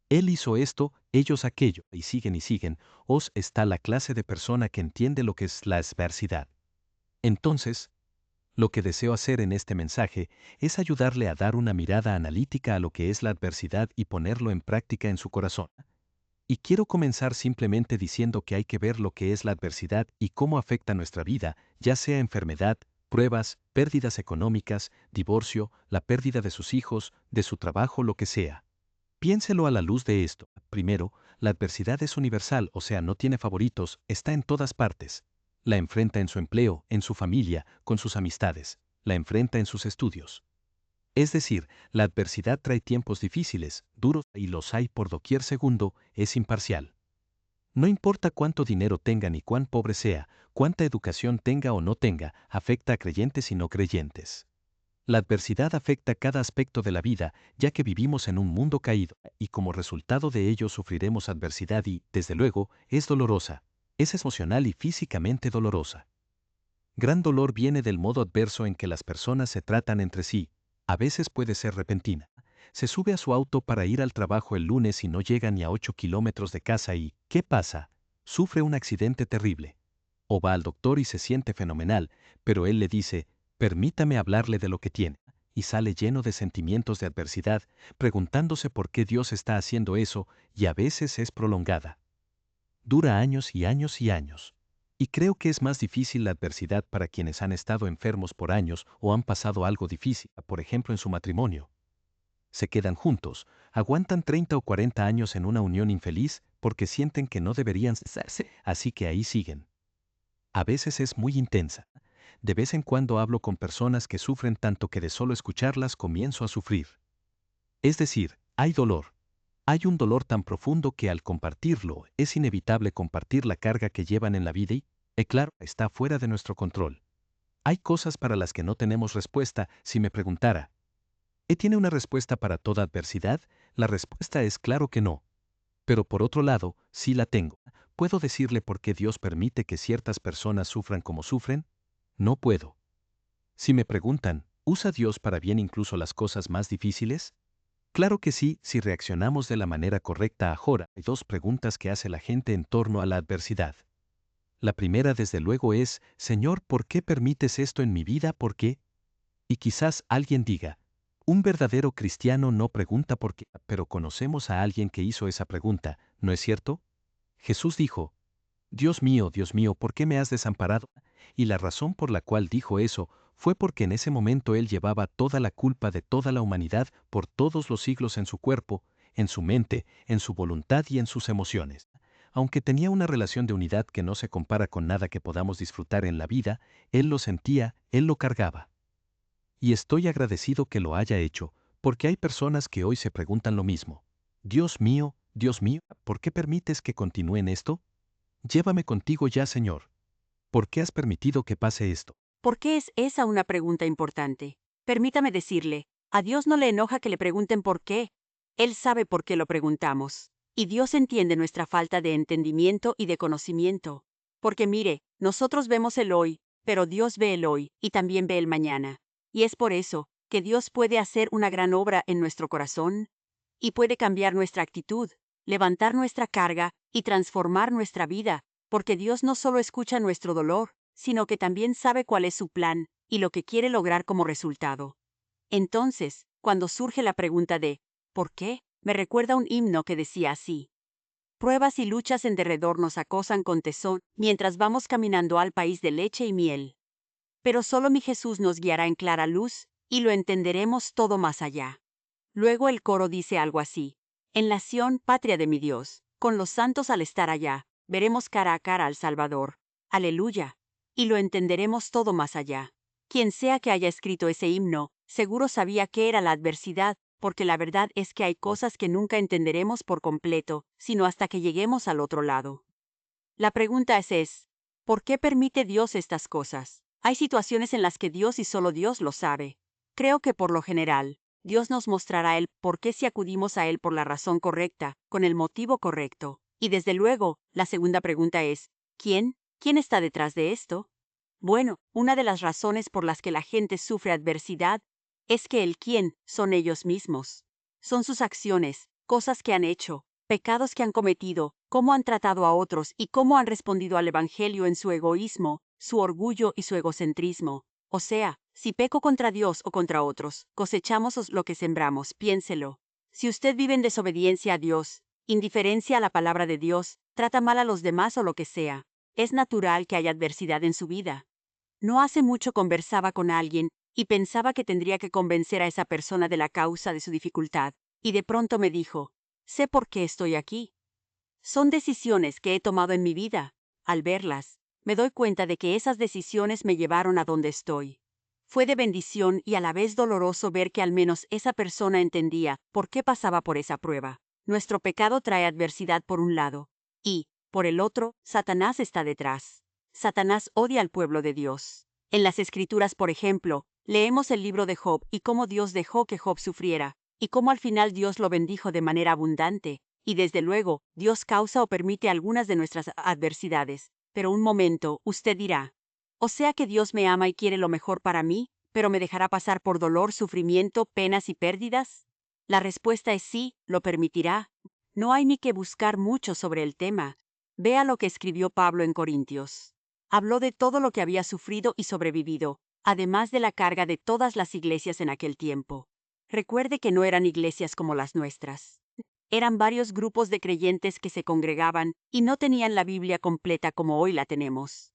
Él hizo esto, ellos aquello, y siguen. Os está la clase de persona que entiende lo que es la adversidad. Entonces, lo que deseo hacer en este mensaje es ayudarle a dar una mirada analítica a lo que es la adversidad y ponerlo en práctica en su corazón. Y quiero comenzar simplemente diciendo que hay que ver lo que es la adversidad y cómo afecta nuestra vida, ya sea enfermedad, pruebas, pérdidas económicas, divorcio, la pérdida de sus hijos, de su trabajo, lo que sea. Piénselo a la luz de esto. Primero, la adversidad es universal, o sea, no tiene favoritos, está en todas partes. La enfrenta en su empleo, en su familia, con sus amistades. La enfrenta en sus estudios. Es decir, la adversidad trae tiempos difíciles, duros, y los hay por doquier. Segundo, es imparcial. No importa cuánto dinero tenga ni cuán pobre sea, cuánta educación tenga o no tenga, afecta a creyentes y no creyentes. La adversidad afecta cada aspecto de la vida, ya que vivimos en un mundo caído, y como resultado de ello sufriremos adversidad y, desde luego, es dolorosa. Es emocional y físicamente dolorosa. Gran dolor viene del modo adverso en que las personas se tratan entre sí. A veces puede ser repentina. Se sube a su auto para ir al trabajo el lunes y no llega ni a 8 kilómetros de casa y, ¿qué pasa? Sufre un accidente terrible. O va al doctor y se siente fenomenal, pero él le dice, permítame hablarle de lo que tiene, y sale lleno de sentimientos de adversidad, preguntándose por qué Dios está haciendo eso, y a veces es prolongada. Dura años y años y años. Y creo que es más difícil la adversidad para quienes han estado enfermos por años o han pasado algo difícil, por ejemplo en su matrimonio. Se quedan juntos, aguantan 30 o 40 años en una unión infeliz porque sienten que no deberían cesarse, así que ahí siguen. A veces es muy intensa. De vez en cuando hablo con personas que sufren tanto que de solo escucharlas comienzo a sufrir. Es decir, hay dolor. Hay un dolor tan profundo que al compartirlo es inevitable compartir la carga que llevan en la vida y, claro, está fuera de nuestro control. Hay cosas para las que no tenemos respuesta. Si me preguntara, ¿tiene una respuesta para toda adversidad? La respuesta es claro que no. Pero por otro lado, sí la tengo. ¿Puedo decirle por qué Dios permite que ciertas personas sufran como sufren? No puedo. Si me preguntan, ¿usa Dios para bien incluso las cosas más difíciles? Claro que sí, si reaccionamos de la manera correcta. Ahora, hay dos preguntas que hace la gente en torno a la adversidad. La primera, desde luego, es, Señor, ¿por qué permites esto en mi vida? ¿Por qué? Y quizás alguien diga, un verdadero cristiano no pregunta por qué, pero conocemos a alguien que hizo esa pregunta, ¿no es cierto? Jesús dijo, Dios mío, ¿por qué me has desamparado? Y la razón por la cual dijo eso fue porque en ese momento él llevaba toda la culpa de toda la humanidad por todos los siglos en su cuerpo, en su mente, en su voluntad y en sus emociones. Aunque tenía una relación de unidad que no se compara con nada que podamos disfrutar en la vida, él lo sentía, él lo cargaba. Y estoy agradecido que lo haya hecho, porque hay personas que hoy se preguntan lo mismo. Dios mío, ¿por qué permites que continúe en esto? Llévame contigo ya, Señor. ¿Por qué has permitido que pase esto? ¿Por qué es esa una pregunta importante? Permítame decirle, a Dios no le enoja que le pregunten por qué. Él sabe por qué lo preguntamos. Y Dios entiende nuestra falta de entendimiento y de conocimiento. Porque mire, nosotros vemos el hoy, pero Dios ve el hoy y también ve el mañana. Y es por eso que Dios puede hacer una gran obra en nuestro corazón y puede cambiar nuestra actitud, levantar nuestra carga y transformar nuestra vida, porque Dios no solo escucha nuestro dolor, sino que también sabe cuál es su plan y lo que quiere lograr como resultado. Entonces, cuando surge la pregunta de ¿por qué? Me recuerda un himno que decía así: pruebas y luchas en derredor nos acosan con tesón mientras vamos caminando al país de leche y miel. Pero solo mi Jesús nos guiará en clara luz y lo entenderemos todo más allá. Luego el coro dice algo así: en la Sión, patria de mi Dios, con los santos al estar allá, veremos cara a cara al Salvador. Aleluya. Y lo entenderemos todo más allá. Quien sea que haya escrito ese himno, seguro sabía qué era la adversidad, porque la verdad es que hay cosas que nunca entenderemos por completo, sino hasta que lleguemos al otro lado. La pregunta es, ¿por qué permite Dios estas cosas? Hay situaciones en las que Dios y solo Dios lo sabe. Creo que por lo general, Dios nos mostrará el por qué si acudimos a Él por la razón correcta, con el motivo correcto. Y desde luego, la segunda pregunta es, ¿quién? ¿Quién está detrás de esto? Bueno, una de las razones por las que la gente sufre adversidad es que el quién son ellos mismos. Son sus acciones, cosas que han hecho, pecados que han cometido, cómo han tratado a otros y cómo han respondido al Evangelio en su egoísmo, su orgullo y su egocentrismo. O sea, si peco contra Dios o contra otros, cosechamos lo que sembramos, piénselo. Si usted vive en desobediencia a Dios, indiferencia a la palabra de Dios, trata mal a los demás o lo que sea, es natural que haya adversidad en su vida. No hace mucho conversaba con alguien y pensaba que tendría que convencer a esa persona de la causa de su dificultad, y de pronto me dijo, sé por qué estoy aquí. Son decisiones que he tomado en mi vida. Al verlas, me doy cuenta de que esas decisiones me llevaron a donde estoy. Fue de bendición y a la vez doloroso ver que al menos esa persona entendía por qué pasaba por esa prueba. Nuestro pecado trae adversidad por un lado, y, Por el otro, Satanás está detrás. Satanás odia al pueblo de Dios. En las Escrituras, por ejemplo, leemos el libro de Job y cómo Dios dejó que Job sufriera, y cómo al final Dios lo bendijo de manera abundante. Y desde luego, Dios causa o permite algunas de nuestras adversidades. Pero un momento, usted dirá, o sea que Dios me ama y quiere lo mejor para mí, pero me dejará pasar por dolor, sufrimiento, penas y pérdidas. La respuesta es sí, lo permitirá. No hay ni que buscar mucho sobre el tema. Vea lo que escribió Pablo en Corintios. Habló de todo lo que había sufrido y sobrevivido, además de la carga de todas las iglesias en aquel tiempo. Recuerde que no eran iglesias como las nuestras. Eran varios grupos de creyentes que se congregaban y no tenían la Biblia completa como hoy la tenemos.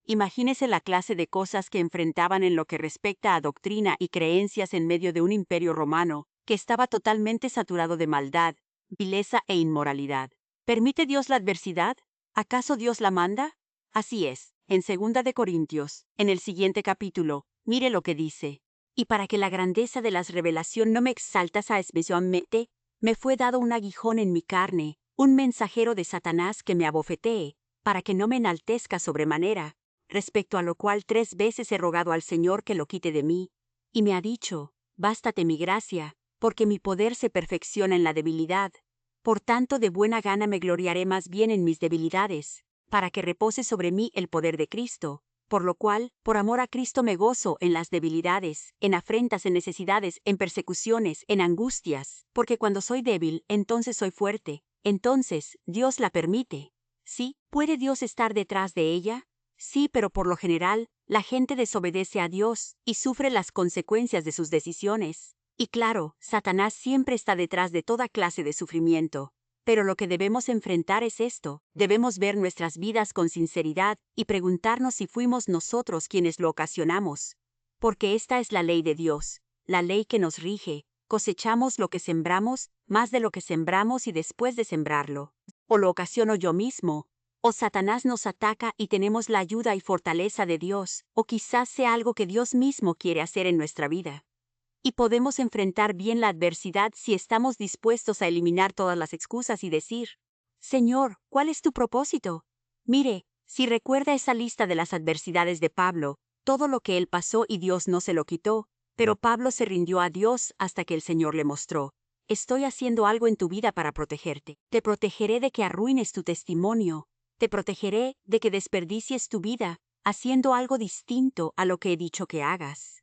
Imagínese la clase de cosas que enfrentaban en lo que respecta a doctrina y creencias en medio de un imperio romano que estaba totalmente saturado de maldad, vileza e inmoralidad. ¿Permite Dios la adversidad? ¿Acaso Dios la manda? Así es. En 2 Corintios, en el siguiente capítulo, mire lo que dice. Y para que la grandeza de las revelación no me exaltase especialmente, me fue dado un aguijón en mi carne, un mensajero de Satanás que me abofetee, para que no me enaltezca sobremanera, respecto a lo cual 3 veces he rogado al Señor que lo quite de mí. Y me ha dicho, bástate mi gracia, porque mi poder se perfecciona en la debilidad. Por tanto, de buena gana me gloriaré más bien en mis debilidades, para que repose sobre mí el poder de Cristo. Por lo cual, por amor a Cristo me gozo en las debilidades, en afrentas, en necesidades, en persecuciones, en angustias, porque cuando soy débil, entonces soy fuerte. Entonces, Dios la permite. ¿Sí? ¿Puede Dios estar detrás de ella? Sí, pero por lo general, la gente desobedece a Dios y sufre las consecuencias de sus decisiones. Y claro, Satanás siempre está detrás de toda clase de sufrimiento. Pero lo que debemos enfrentar es esto. Debemos ver nuestras vidas con sinceridad y preguntarnos si fuimos nosotros quienes lo ocasionamos. Porque esta es la ley de Dios, la ley que nos rige. Cosechamos lo que sembramos, más de lo que sembramos y después de sembrarlo. O lo ocasiono yo mismo, o Satanás nos ataca y tenemos la ayuda y fortaleza de Dios, o quizás sea algo que Dios mismo quiere hacer en nuestra vida. Y podemos enfrentar bien la adversidad si estamos dispuestos a eliminar todas las excusas y decir, Señor, ¿cuál es tu propósito? Mire, si recuerda esa lista de las adversidades de Pablo, todo lo que él pasó y Dios no se lo quitó, pero Pablo se rindió a Dios hasta que el Señor le mostró, estoy haciendo algo en tu vida para protegerte. Te protegeré de que arruines tu testimonio. Te protegeré de que desperdicies tu vida, haciendo algo distinto a lo que he dicho que hagas.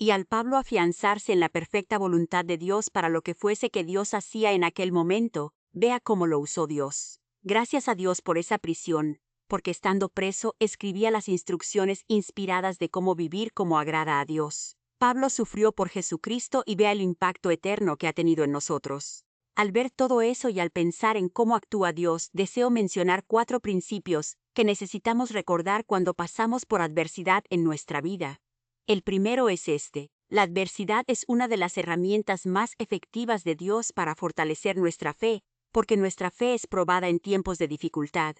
Y al Pablo afianzarse en la perfecta voluntad de Dios para lo que fuese que Dios hacía en aquel momento, vea cómo lo usó Dios. Gracias a Dios por esa prisión, porque estando preso escribía las instrucciones inspiradas de cómo vivir como agrada a Dios. Pablo sufrió por Jesucristo y vea el impacto eterno que ha tenido en nosotros. Al ver todo eso y al pensar en cómo actúa Dios, deseo mencionar 4 principios que necesitamos recordar cuando pasamos por adversidad en nuestra vida. El primero es este: la adversidad es una de las herramientas más efectivas de Dios para fortalecer nuestra fe, porque nuestra fe es probada en tiempos de dificultad.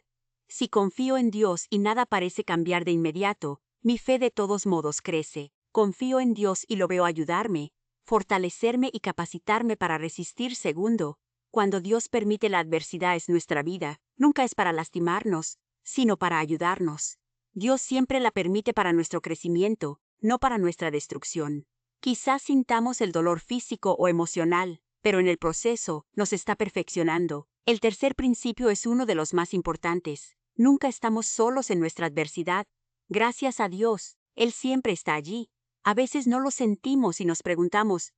Si confío en Dios y nada parece cambiar de inmediato, mi fe de todos modos crece. Confío en Dios y lo veo ayudarme, fortalecerme y capacitarme para resistir. Segundo, cuando Dios permite la adversidad en nuestra vida, nunca es para lastimarnos, sino para ayudarnos. Dios siempre la permite para nuestro crecimiento, no para nuestra destrucción. Quizás sintamos el dolor físico o emocional, pero en el proceso nos está perfeccionando. El tercer principio es uno de los más importantes. Nunca estamos solos en nuestra adversidad. Gracias a Dios, Él siempre está allí. A veces no lo sentimos y nos preguntamos,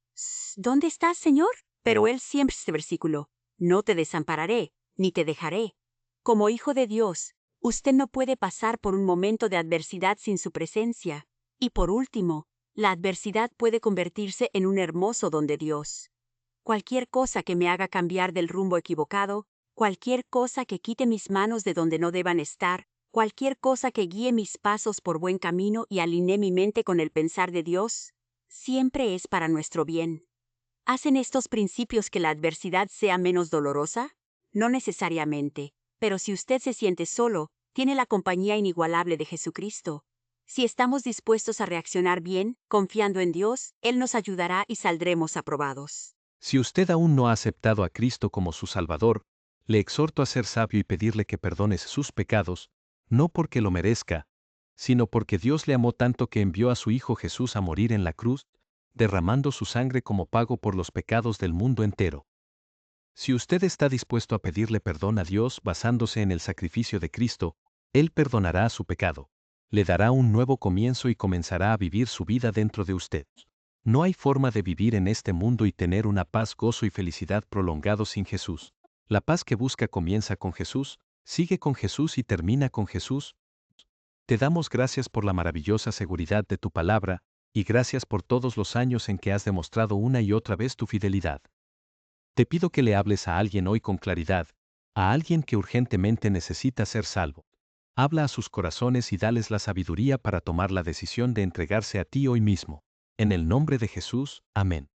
¿dónde estás, Señor? Pero Él siempre, este versículo, no te desampararé, ni te dejaré. Como hijo de Dios, usted no puede pasar por un momento de adversidad sin su presencia. Y por último, la adversidad puede convertirse en un hermoso don de Dios. Cualquier cosa que me haga cambiar del rumbo equivocado, cualquier cosa que quite mis manos de donde no deban estar, cualquier cosa que guíe mis pasos por buen camino y alinee mi mente con el pensar de Dios, siempre es para nuestro bien. ¿Hacen estos principios que la adversidad sea menos dolorosa? No necesariamente, pero si usted se siente solo, tiene la compañía inigualable de Jesucristo. Si estamos dispuestos a reaccionar bien, confiando en Dios, Él nos ayudará y saldremos aprobados. Si usted aún no ha aceptado a Cristo como su Salvador, Le exhorto a ser sabio y pedirle que perdones sus pecados, no porque lo merezca, sino porque Dios le amó tanto que envió a su Hijo Jesús a morir en la cruz, derramando su sangre como pago por los pecados del mundo entero. Si usted está dispuesto a pedirle perdón a Dios basándose en el sacrificio de Cristo, Él perdonará su pecado, le dará un nuevo comienzo y comenzará a vivir su vida dentro de usted. No hay forma de vivir en este mundo y tener una paz, gozo y felicidad prolongado sin Jesús. La paz que busca comienza con Jesús, sigue con Jesús y termina con Jesús. Te damos gracias por la maravillosa seguridad de tu palabra, y gracias por todos los años en que has demostrado una y otra vez tu fidelidad. Te pido que le hables a alguien hoy con claridad, a alguien que urgentemente necesita ser salvo. Habla a sus corazones y dales la sabiduría para tomar la decisión de entregarse a ti hoy mismo. En el nombre de Jesús, amén.